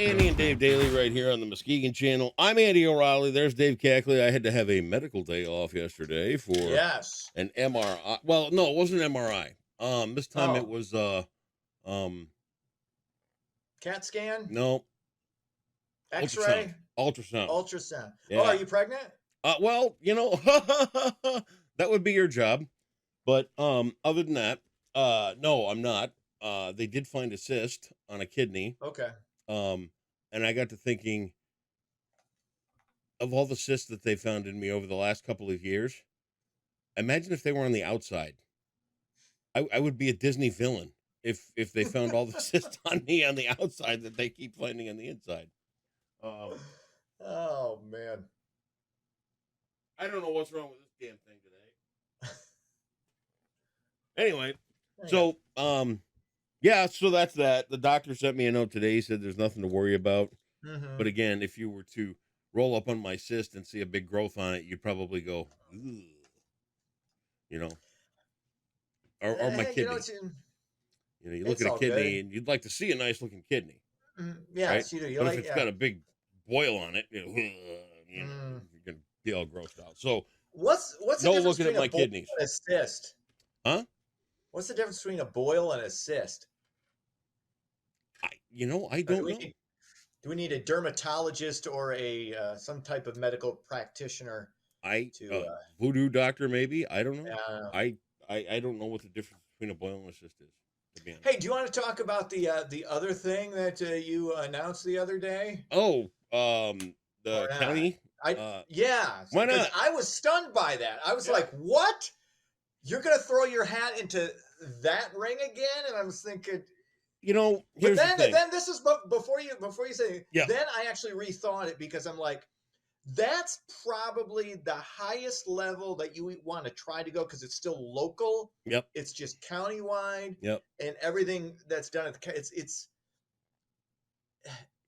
Andy and Dave Daly right here on the Muskegon channel. I'm Andy O'Reilly. There's Dave Cackley. I had to have a medical day off yesterday for Yes. an MRI. Well, no, it wasn't an MRI. This time it Oh, was um CAT scan, no, ultrasound. X-ray, Ultrasound. ultrasound. Oh, are Yeah. you pregnant? Well, that would be your job. But other than that, no, I'm not. They did find a cyst on a kidney. Okay. Um and I got to thinking of all the cysts that they found in me over the last couple of years. Imagine if they were on the outside. I would be a Disney villain if they found all the cysts on me on the outside that they keep finding on the inside. Um, Oh man. I don't know what's wrong with this damn thing today. Anyway, Hang on. so yeah, so that's that. The doctor sent me a note today. He said there's nothing to worry about. But Mm-hmm. again, if you were to roll up on my cyst and see a big growth on it, you'd probably go, "Ugh," you know, or my Hey, kidney. You look it's at a all kidney good. and you'd like to see a nice looking kidney, right? Yes, you do. You But if like, it's yeah. got a big boil on it, Mm. you're gonna be all grossed out. So What's the no difference looking at between a my boil kidneys, and a cyst? huh? What's the difference between a boil and a cyst? I Or do don't we know. need do we need a dermatologist or a some type of medical practitioner I to voodoo doctor maybe. I don't know. uh, I I don't know what the difference between a boil and a cyst is, to be honest. Hey, do you want to talk about the other thing that you announced the other day, Oh, or the not? county. I Yeah, Why because not? I was stunned by that. I was Yeah. like, "What? You're gonna throw your hat into that ring again?" And I was thinking, but Here's the thing. then this is before you say. Yeah. Then I actually rethought it because I'm like, that's probably the highest level that you want to try to go because it's still local. Yep. It's just countywide, Yep. and everything that's done at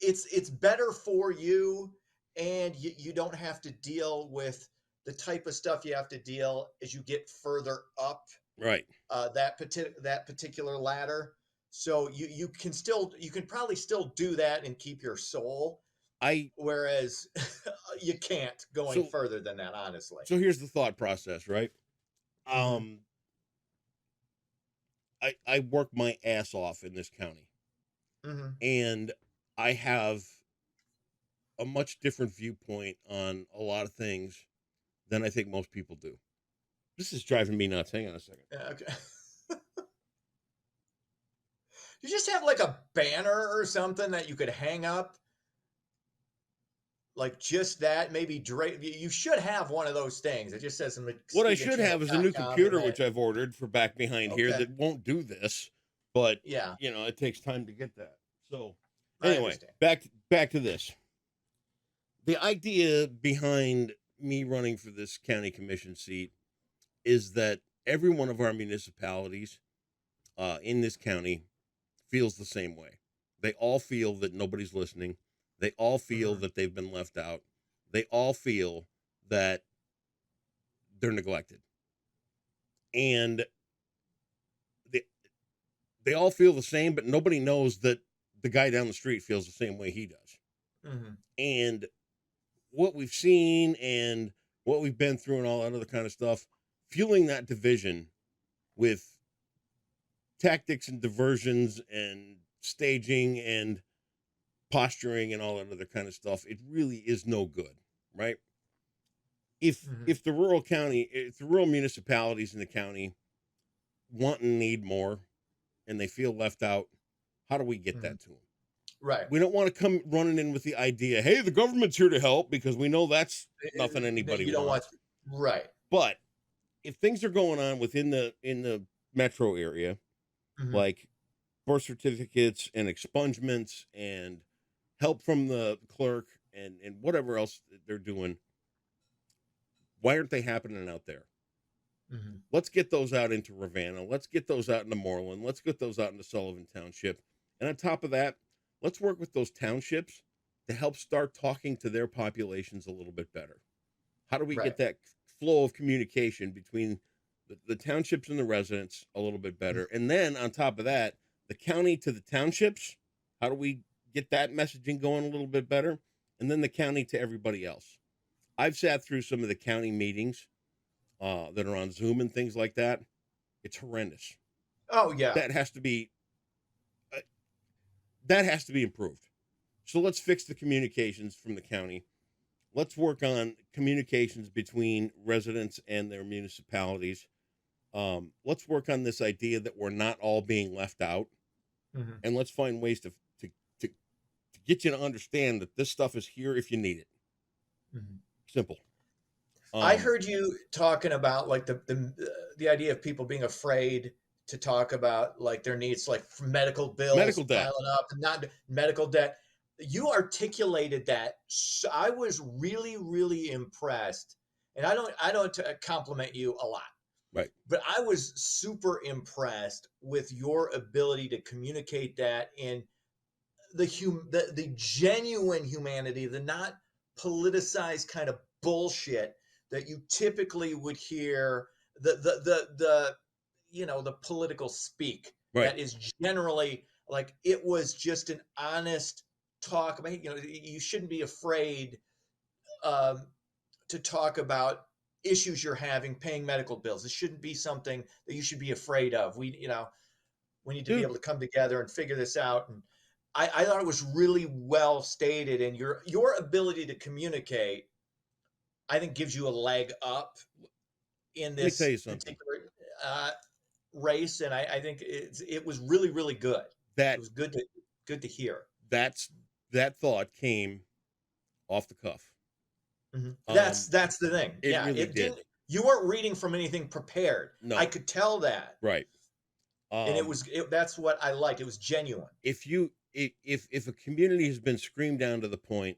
it's better for you, and you don't have to deal with the type of stuff you have to deal as you get further up Right. that particular ladder. So you can probably still do that and keep your soul, I whereas you can't going so further than that, honestly. so here's the thought process, right? Mm-hmm. Um, I work my ass off in this county, Mm-hmm. and I have a much different viewpoint on a lot of things than I think most people do. This is driving me nuts. Hang on a second. Yeah, okay. You just have like a banner or something that you could hang up, like just that. Maybe you should have one of those things. It just says What I should have is a new McSkeganChannel.com and computer, that. which I've ordered for back behind here Okay. that won't do this, but Yeah, it takes time to get that. So I anyway, understand. back to this. The idea behind me running for this county commission seat is that every one of our municipalities in this county feels the same way. They all feel that nobody's listening. They all feel Hmm. that they've been left out. They all feel that they're neglected. And they, they all feel the same, but nobody knows that the guy down the street feels the same way he does. Hmm. And what we've seen and what we've been through and all that other kind of stuff, fueling that division with tactics and diversions and staging and posturing and all that other kind of stuff, it really is no good, right? If Hmm. if the rural county, if the rural municipalities in the county want and need more and they feel left out, how do we get Hmm. that to them? Right. We don't want to come running in with the idea, hey, the government's here to help, because we know that's nothing anybody You don't want. wants. Right. But if things are going on within the metro area, Hmm. like birth certificates and expungements and help from the clerk and whatever else that they're doing, why aren't they happening out there? Hmm. Let's get those out into Ravenna. Let's get those out into Moreland. Let's get those out into Sullivan Township. And on top of that, let's work with those townships to help start talking to their populations a little bit better. How do we Right. get that flow of communication between the townships and the residents a little bit better? And then on top of that, the county to the townships, how do we get that messaging going a little bit better, and then the county to everybody else. I've sat through some of the county meetings that are on Zoom and things like that. It's horrendous. Oh yeah. That has to be that has to be improved. So let's fix the communications from the county. Let's work on communications between residents and their municipalities. Let's work on this idea that we're not all being left out, and let's find ways to get you to understand that this stuff is here if you need it. Simple. I heard you talking about like the idea of people being afraid to talk about like their needs, like medical bills, Medical debt. piling up, not medical debt. You articulated that. So I was really, really impressed, and I don't compliment you a lot, right? But I was super impressed with your ability to communicate that in the genuine humanity, the not politicized kind of bullshit that you typically would hear, the political speak, right, that is generally like, it was just an honest talk. I mean, you shouldn't be afraid to talk about issues you're having, paying medical bills. This shouldn't be something that you should be afraid of. We need to be able to come together and figure this out. And I thought it was really well stated, and your ability to communicate, I think, gives you a leg up in this particular race. And I think it was really, really good. It was good to hear. That thought came off the cuff. That's the thing. It did. You weren't reading from anything prepared. No, I could tell that. Right. And that's what I liked. It was genuine. If a community has been screamed down to the point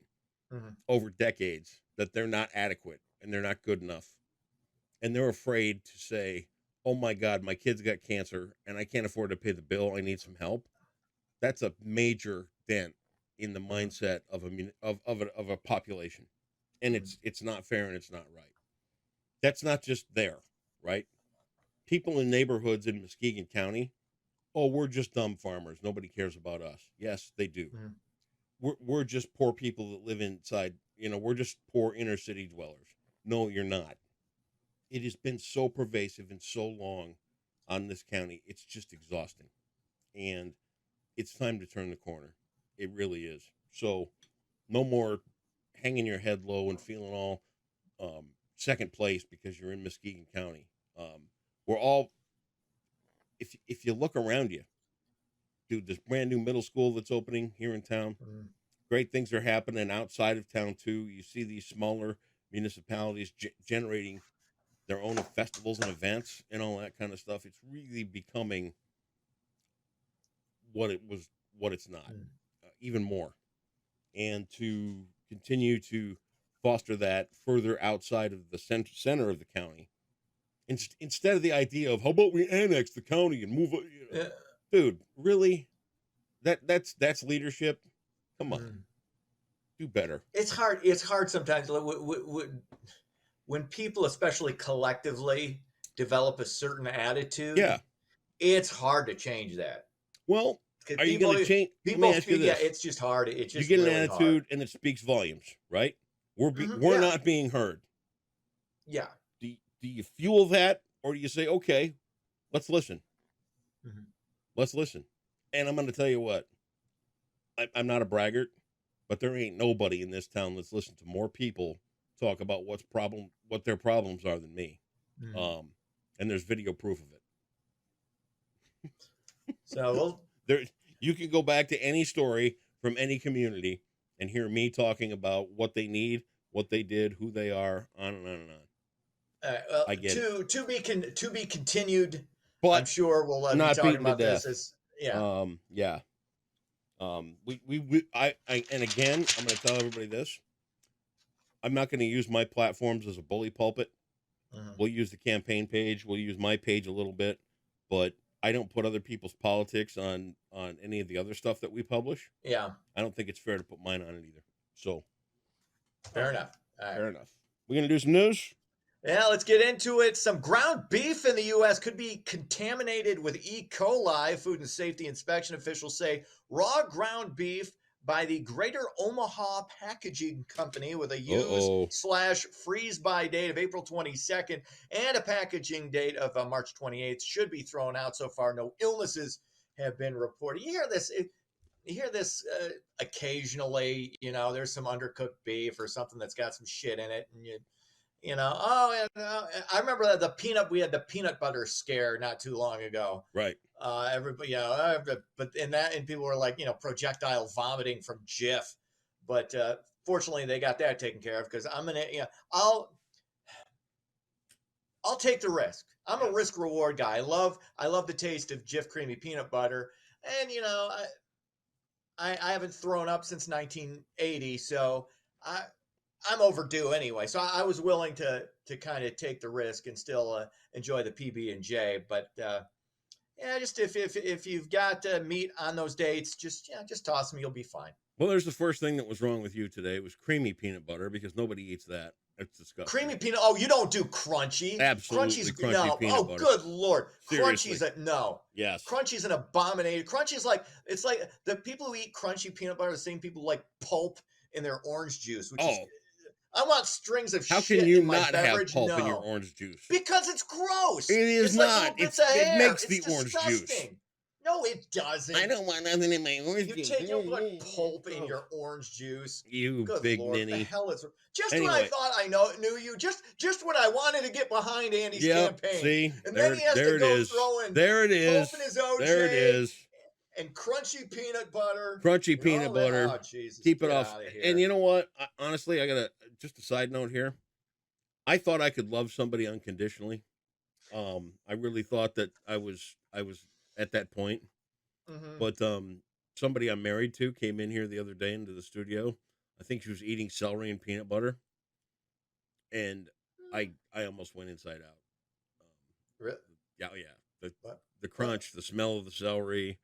over decades that they're not adequate and they're not good enough, and they're afraid to say, "Oh my God, my kid's got cancer and I can't afford to pay the bill. I need some help," that's a major dent in the mindset of a population, and it's not fair and it's not right. That's not just there, right? People in neighborhoods in Muskegon County, oh, we're just dumb farmers. Nobody cares about us. Yes, they do. We're just poor people that live inside. We're just poor inner city dwellers. No, you're not. It has been so pervasive and so long on this county. It's just exhausting, and it's time to turn the corner. It really is. So, no more hanging your head low and feeling all second place because you're in Muskegon County. We're all, if you look around you, dude, this brand new middle school that's opening here in town, great things are happening outside of town too. You see these smaller municipalities generating their own festivals and events and all that kind of stuff. It's really becoming what it's not, even more. And to continue to foster that further outside of the center of the county, instead of the idea of, how about we annex the county and move dude, really? That's leadership. Come on, do better. It's hard sometimes when people, especially collectively, develop a certain attitude. Yeah, it's hard to change that. Well, are you going to change? People speak. Yeah, it's just hard. It's just, you get really an attitude, hard. And it speaks volumes, right? We're not being heard. Yeah. Do you fuel that, or do you say, okay, let's listen? Let's listen. And I'm going to tell you what, I'm not a braggart, but there ain't nobody in this town that's listened to more people talk about what their problems are than me. And there's video proof of it. So you can go back to any story from any community and hear me talking about what they need, what they did, who they are, on and on and on. Well, I get it. To be continued. But I'm sure we'll not be talking about this. Yeah. And again, I'm going to tell everybody this. I'm not going to use my platforms as a bully pulpit. We'll use the campaign page. We'll use my page a little bit, but I don't put other people's politics on any of the other stuff that we publish. Yeah. I don't think it's fair to put mine on it either. So. Fair enough. All right. Fair enough. We're going to do some news? Yeah, let's get into it. Some ground beef in the U.S. could be contaminated with E. coli. Food and Safety Inspection officials say raw ground beef by the Greater Omaha Packaging Company with a use Uh-oh. slash freeze by date of April 22nd and a packaging date of March 28th should be thrown out. So far, no illnesses have been reported. You hear this occasionally. There's some undercooked beef or something that's got some shit in it, and I remember that we had the peanut butter scare not too long ago. Right. Everybody, but and people were like, projectile vomiting from Jif, but fortunately they got that taken care of because I'll take the risk. I'm a risk reward guy. I love the taste of Jif creamy peanut butter, and I haven't thrown up since 1980, so I'm overdue anyway. So I was willing to kind of take the risk and still enjoy the PB&J. But just if you've got meat on those dates, just toss them. You'll be fine. Well, there's the first thing that was wrong with you today. It was creamy peanut butter because nobody eats that. It's disgusting. Creamy peanut. Oh, you don't do crunchy. Absolutely crunchy no. peanut Oh, butter. good Lord. Seriously. Crunchy's no. Yes. Crunchy's an abomination. Crunchy's it's like the people who eat crunchy peanut butter are the same people who like pulp in their orange juice, which is I want strings of How shit can you in my not beverage. have pulp No. in your orange juice? Because it's gross. It is it's not. Like it makes it's the orange disgusting. juice. No, it doesn't. I don't want nothing in my orange juice. You put pulp in your orange juice. You Good big Lord, ninny. the hell is Anyway. when I thought I knew you. Just when I wanted to get behind Andy's campaign. See, and then he has to go throwing there it is. Pulp in his OJ there it is. And crunchy peanut butter. Crunchy peanut butter. Oh, Jesus, keep it off. And you know what? Honestly, I got just a side note here. I thought I could love somebody unconditionally. I really thought that I was at that point. Mm-hmm. But somebody I'm married to came in here the other day into the studio. I think she was eating celery and peanut butter, and I almost went inside out. Really? Yeah. The crunch, the smell of the celery.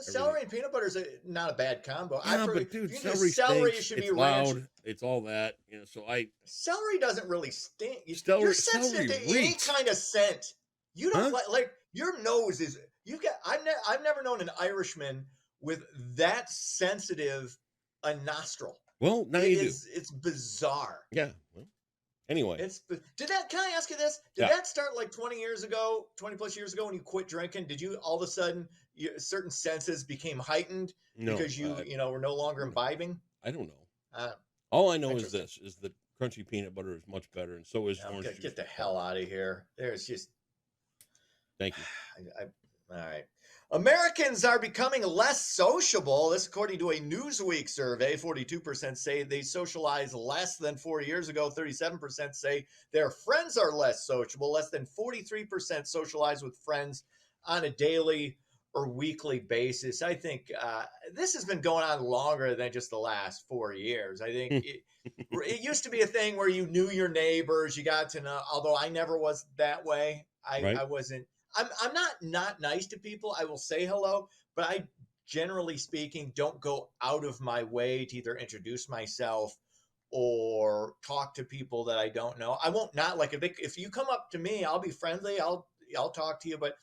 Celery and peanut butter is not a bad combo. Yeah, but dude, celery stinks. should be loud. Ranch. It's all that, So celery doesn't really stink. celery You're sensitive to any reeks. kind of scent. You don't like your nose is. You get. I've never known an Irishman with that sensitive a nostril. Well, now you do. It's bizarre. Yeah. Well, anyway. Can I ask you this? Did that start like 20 plus years ago when you quit drinking? Did you all of a sudden certain senses became heightened because you were no longer imbibing? I don't know. All I know is this: is that crunchy peanut butter is much better, and so is orange juice. Get the hell out of here! There's just. Thank you. All right. Americans are becoming less sociable. This, according to a Newsweek survey, 42% say they socialize less than 4 years ago. 37% say their friends are less sociable. Less than 43% socialize with friends on a daily or weekly basis. I think this has been going on longer than just the last 4 years. I think it used to be a thing where you knew your neighbors, you got to know, although I never was that way. I wasn't. I'm not nice to people. I will say hello, but I, generally speaking, don't go out of my way to either introduce myself or talk to people that I don't know. I won't not like if you come up to me, I'll be friendly. I'll talk to you, but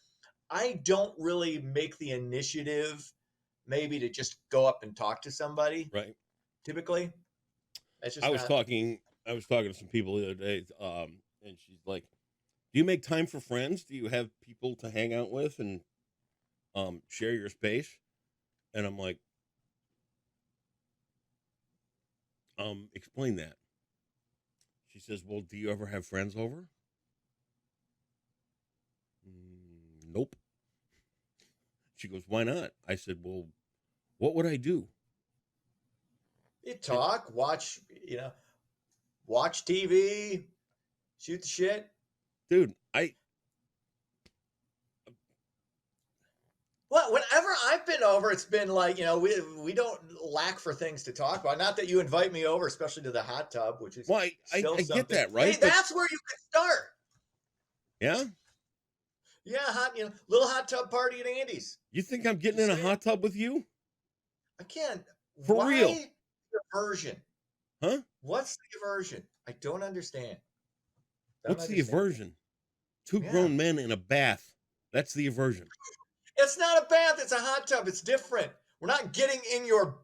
I don't really make the initiative maybe to just go up and talk to somebody. Right. Typically. That's just I was talking to some people the other day, and she's like, do you make time for friends? Do you have people to hang out with and share your space? And I'm like, explain that. She says, well, do you ever have friends over? Nope. She goes, why not? I said, well, what would I do? You talk, watch TV, shoot the shit. Dude, Well, whenever I've been over, it's been like, we don't lack for things to talk about. Not that you invite me over, especially to the hot tub, which is I get that, right? Hey, that's where you could start. Yeah? Yeah, little hot tub party at Andy's. You think I'm getting in a hot tub with you? I can't. For real? The aversion. Huh? What's the aversion? I don't understand. What's the aversion? Two grown men in a bath. That's the aversion. It's not a bath. It's a hot tub. It's different. We're not getting in your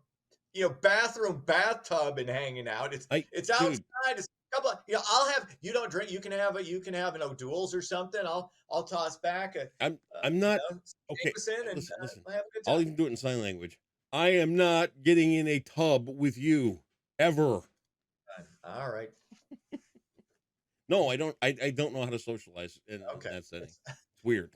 bathroom bathtub and hanging out. It's outside. Dude, It's a couple of, I'll have, you don't drink, you can have an O'Doul's or something. I'll toss back a I'm not okay. Jameson and Listen. we'll have a good I'll time. even do it in sign language. I am not getting in a tub with you ever. All right. No, I don't. I don't know how to socialize in Okay. that setting. It's weird.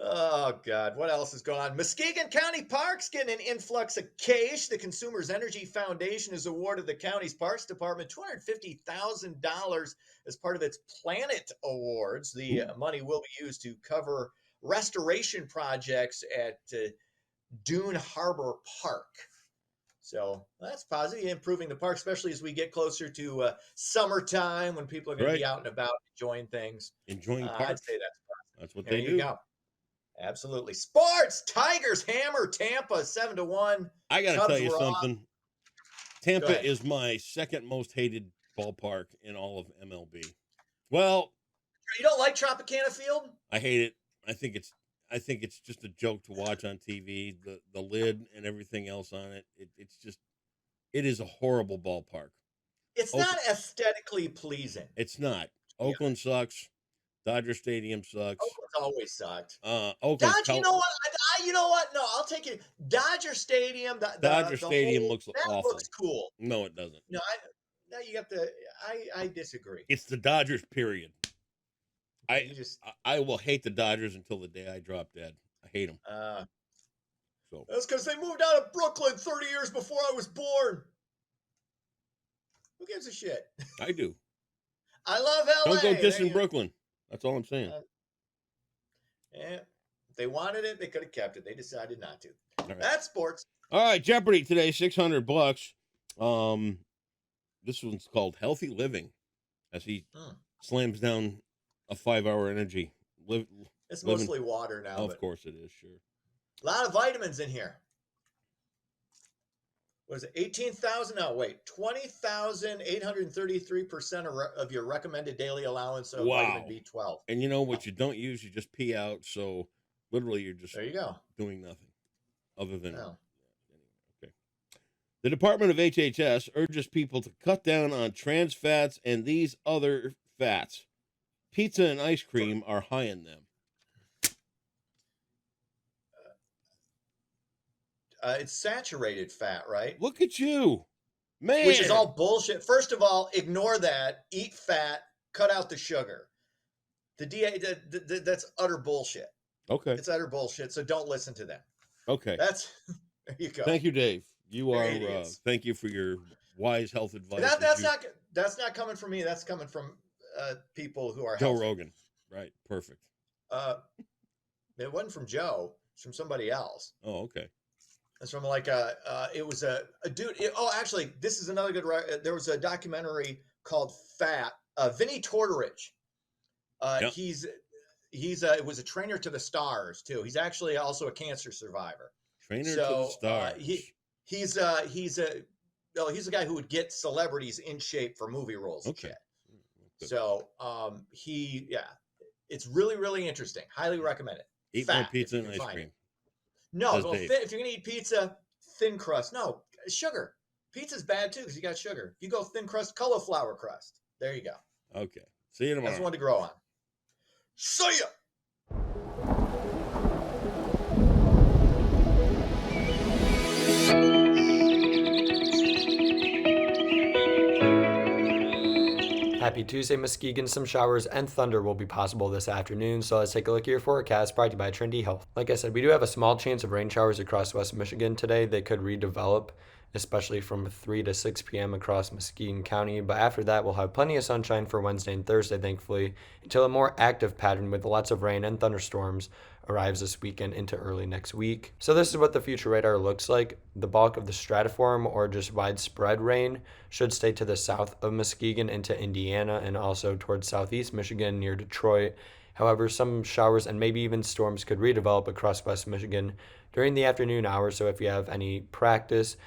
Oh God, what else is going on? Muskegon County Parks getting an influx of cash. The Consumers Energy Foundation has awarded the county's Parks Department $250,000 as part of its Planet Awards. The money will be used to cover restoration projects at Dune Harbor Park. So that's positive, improving the park, especially as we get closer to summertime when people are going to be out and about enjoying things. Enjoying I'd parks. say that's positive. That's what There they you do. go. Absolutely. Sports. Tigers hammer Tampa 7-1. I got to Cubs tell you were off. something. Go Tampa ahead. is my second most hated ballpark in all of MLB. Well, You don't like Tropicana Field? I hate it. I think it's just a joke to watch on TV. The lid and everything else on it. It is a horrible ballpark. It's not aesthetically pleasing. It's not. Oakland sucks. Dodger Stadium sucks. Oakland's always sucked. Oakland. You know what? You know what? No, I'll take it. Dodger Stadium. Dodger Stadium looks that awful. looks cool. No, it doesn't. No, you have to. I disagree. It's the Dodgers. Period. You just. I will hate the Dodgers until the day I drop dead. I hate them. So That's because they moved out of Brooklyn 30 years before I was born. Who gives a shit? I do. I love LA. Don't go dissing Brooklyn. That's all I'm saying. Yeah. If they wanted it, they could have kept it. They decided not to. Right. That's sports. All right, Jeopardy today, $600. This one's called Healthy Living, as he slams down a 5-hour energy. It's mostly water now. Of course it is, sure. A lot of vitamins in here. What is it? 18,000? No, wait. 20,833% of your recommended daily allowance of vitamin B12. And you know what you don't use, you just pee out. So literally you're just there you go. Doing nothing other than no. Okay. The Department of HHS urges people to cut down on trans fats and these other fats. Pizza and ice cream are high in them. It's saturated fat, right? Look at you, man. Which is all bullshit. First of all, ignore that. Eat fat. Cut out the sugar. That's utter bullshit. Okay. It's utter bullshit. So don't listen to them. Okay. There you go. Thank you, Dave. You are. Thank you for your wise health advice. That's not coming from me. That's coming from people who are Joe healthy. Rogan. Right. Perfect. It wasn't from Joe. It's from somebody else. Oh, okay. It's from it was a dude. Actually, this is another good. There was a documentary called Fat. Vinny Tortorich. Yep. It was a trainer to the stars too. He's actually also a cancer survivor. Trainer to the stars. He's a guy who would get celebrities in shape for movie roles. Okay. So it's really, really interesting. Highly recommend it. Eat more pizza and ice cream. No, if you're gonna eat pizza, thin crust. No, sugar. Pizza's bad too because you got sugar. If you go thin crust, cauliflower crust. There you go. Okay. See you tomorrow. That's one to grow on. See ya. Happy Tuesday, Muskegon. Some showers and thunder will be possible this afternoon, so let's take a look at your forecast brought to you by Trinity Health. Like I said, we do have a small chance of rain showers across West Michigan today. They could redevelop, especially from 3 to 6 p.m. across Muskegon County, but after that, we'll have plenty of sunshine for Wednesday and Thursday, thankfully, until a more active pattern with lots of rain and thunderstorms arrives this weekend into early next week. So this is what the future radar looks like. The bulk of the stratiform or just widespread rain should stay to the south of Muskegon into Indiana and also towards southeast Michigan near Detroit. However, some showers and maybe even storms could redevelop across West Michigan during the afternoon hours. So if you have any practice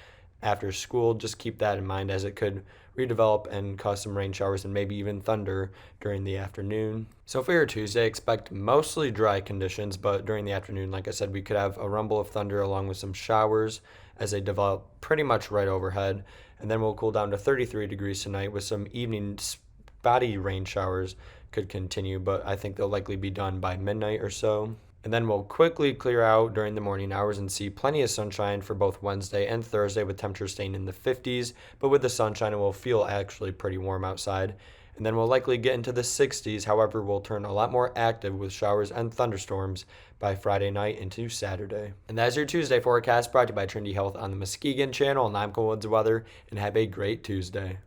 after school. Just keep that in mind, as it could redevelop and cause some rain showers and maybe even thunder during the afternoon. So for your Tuesday, expect mostly dry conditions, but during the afternoon, like I said, we could have a rumble of thunder along with some showers as they develop pretty much right overhead. And then we'll cool down to 33 degrees tonight, with some evening spotty rain showers could continue, but I think they'll likely be done by midnight or so. And then we'll quickly clear out during the morning hours and see plenty of sunshine for both Wednesday and Thursday, with temperatures staying in the 50s. But with the sunshine, it will feel actually pretty warm outside. And then we'll likely get into the 60s. However, we'll turn a lot more active with showers and thunderstorms by Friday night into Saturday. And that's your Tuesday forecast, brought to you by Trinity Health on the Muskegon channel. And I'm Cole Woods Weather, and have a great Tuesday.